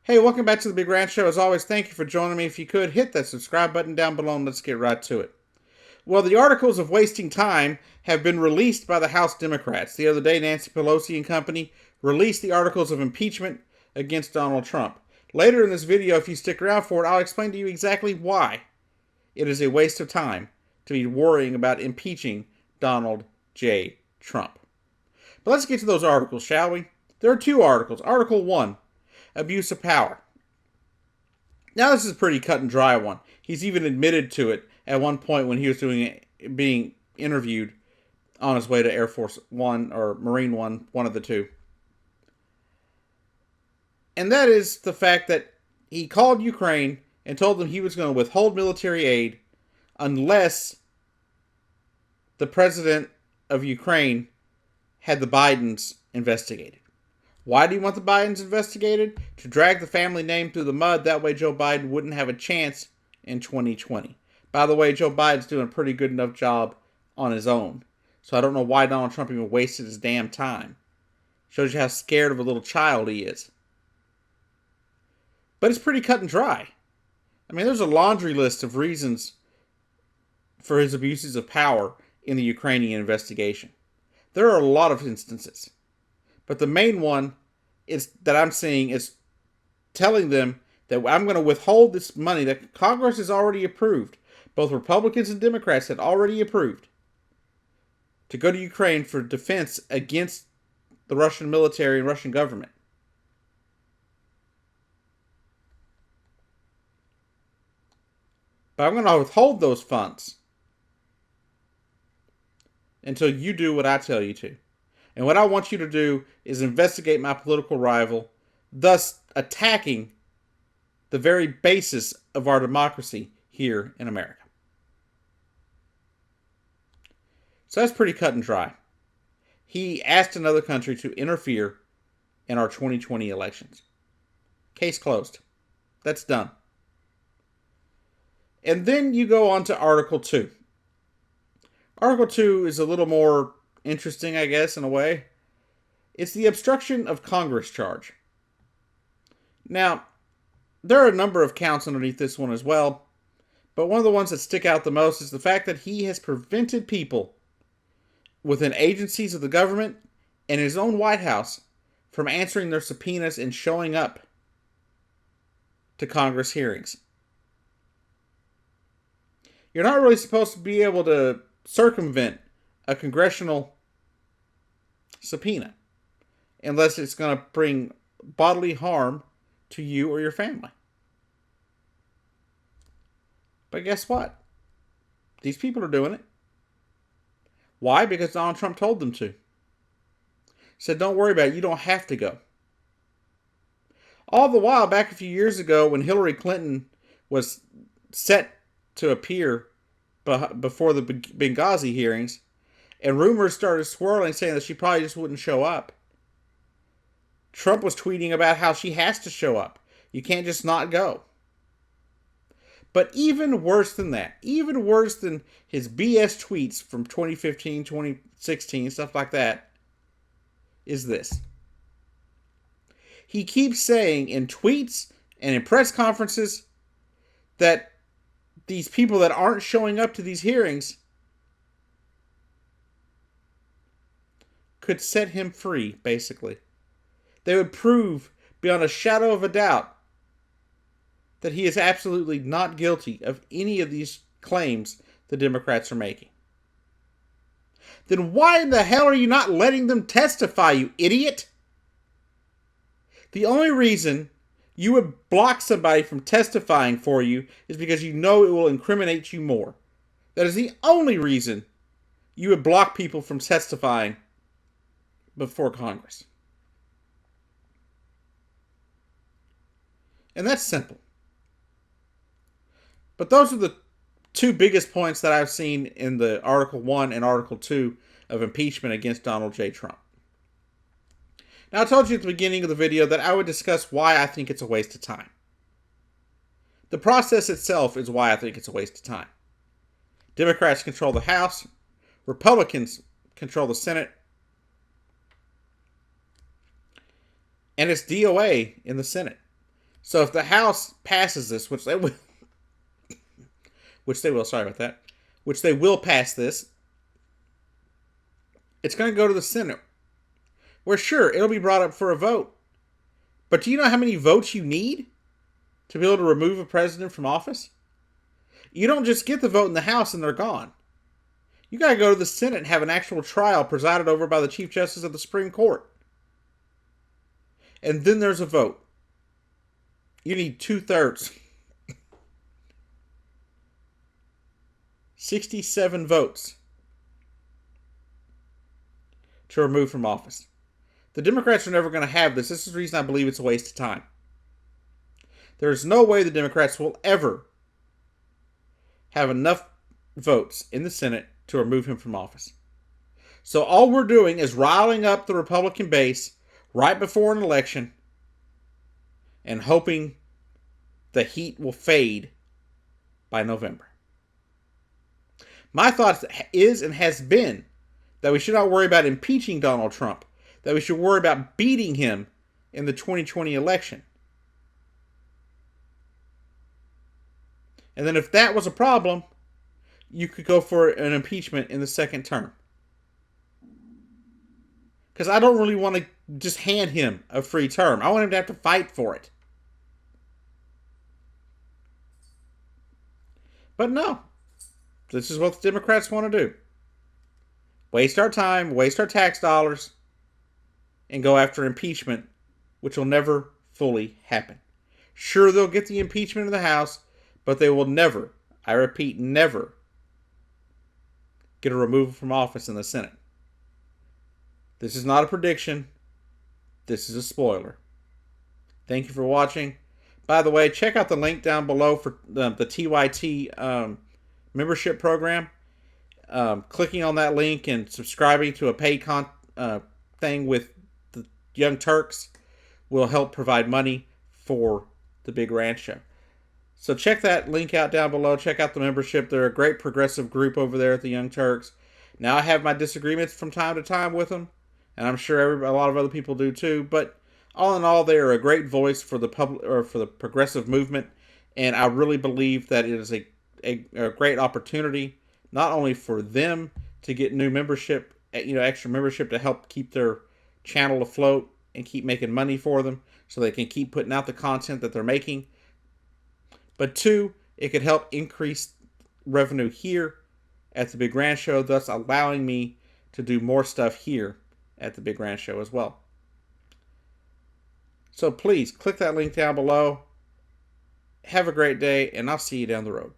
Hey, welcome back to the Big Ranch Show. As always, thank you for joining me. If you could, hit that subscribe button down below and let's get right to it. Well, the articles of wasting time have been released by the House Democrats. The other day, Nancy Pelosi and company released the articles of impeachment against Donald Trump. Later in this video, if you stick around for it, I'll explain to you exactly why it is a waste of time to be worrying about impeaching Donald J. Trump. But let's get to those articles, shall we? There are two articles. Article 1, abuse of power. Now this is a pretty cut and dry one. He's even admitted to it at one point when he was being interviewed on his way to Air Force One or Marine one of the two. And that is the fact that he called Ukraine and told them he was going to withhold military aid unless the president of Ukraine had the Bidens investigated. Why do you want the Bidens investigated? To drag the family name through the mud. That way Joe Biden wouldn't have a chance in 2020. By the way, Joe Biden's doing a pretty good enough job on his own. So I don't know why Donald Trump even wasted his damn time. Shows you how scared of a little child he is. But it's pretty cut and dry. I mean, there's a laundry list of reasons for his abuses of power in the Ukrainian investigation. There are a lot of instances. But the main one is that I'm seeing is telling them that I'm going to withhold this money that Congress has already approved. Both Republicans and Democrats had already approved to go to Ukraine for defense against the Russian military and Russian government. But I'm going to withhold those funds until you do what I tell you to. And what I want you to do is investigate my political rival, thus attacking the very basis of our democracy here in America. So that's pretty cut and dry. He asked another country to interfere in our 2020 elections. Case closed. That's done. And then you go on to Article 2. Article 2 is a little more interesting, I guess, in a way. It's the obstruction of Congress charge. Now, there are a number of counts underneath this one as well, but one of the ones that stick out the most is the fact that he has prevented people within agencies of the government and his own White House from answering their subpoenas and showing up to Congress hearings. You're not really supposed to be able to circumvent a congressional subpoena unless it's going to bring bodily harm to you or your family. But guess what? These people are doing it. Why? Because Donald Trump told them to. He said, don't worry about it. You don't have to go. All the while, back a few years ago, when Hillary Clinton was set to appear before the Benghazi hearings, and rumors started swirling saying that she probably just wouldn't show up, Trump was tweeting about how she has to show up. You can't just not go. But even worse than that, even worse than his BS tweets from 2015, 2016, stuff like that, is this. He keeps saying in tweets and in press conferences that these people that aren't showing up to these hearings could set him free, basically. They would prove beyond a shadow of a doubt that he is absolutely not guilty of any of these claims the Democrats are making. Then why in the hell are you not letting them testify, you idiot? The only reason you would block somebody from testifying for you is because you know it will incriminate you more. That is the only reason you would block people from testifying before Congress. And that's simple. But those are the two biggest points that I've seen in the Article 1 and Article 2 of impeachment against Donald J. Trump. Now, I told you at the beginning of the video that I would discuss why I think it's a waste of time. The process itself is why I think it's a waste of time. Democrats control the House. Republicans control the Senate. And it's DOA in the Senate. So if the House passes this, which they will, sorry about that, which they will pass this, it's going to go to the Senate, where sure, it'll be brought up for a vote. But do you know how many votes you need to be able to remove a president from office? You don't just get the vote in the House and they're gone. You got to go to the Senate and have an actual trial presided over by the Chief Justice of the Supreme Court. And then there's a vote. You need 2/3. 67 votes to remove from office. The Democrats are never going to have this. This is the reason I believe it's a waste of time. There's no way the Democrats will ever have enough votes in the Senate to remove him from office. So all we're doing is riling up the Republican base right before an election and hoping the heat will fade by November. My thought is and has been that we should not worry about impeaching Donald Trump, that we should worry about beating him in the 2020 election. And then if that was a problem, you could go for an impeachment in the second term. Because I don't really want to just hand him a free term. I want him to have to fight for it. But no. This is what the Democrats want to do. Waste our time, waste our tax dollars, and go after impeachment, which will never fully happen. Sure, they'll get the impeachment in the House, but they will never, I repeat, never get a removal from office in the Senate. This is not a prediction. This is a spoiler. Thank you for watching. By the way, check out the link down below for the TYT membership program. Clicking on that link and subscribing to a paid thing with the Young Turks will help provide money for the Big Ranch Show. So check that link out down below. Check out the membership. They're a great progressive group over there at the Young Turks. Now, I have my disagreements from time to time with them, and I'm sure a lot of other people do too. But all in all, they are a great voice for the public or for the progressive movement, and I really believe that it is a great opportunity not only for them to get new membership, extra membership to help keep their channel afloat and keep making money for them, so they can keep putting out the content that they're making. But two, it could help increase revenue here at the Big Ranch Show, thus allowing me to do more stuff here at the Big Ranch Show as well. So please, click that link down below. Have a great day, and I'll see you down the road.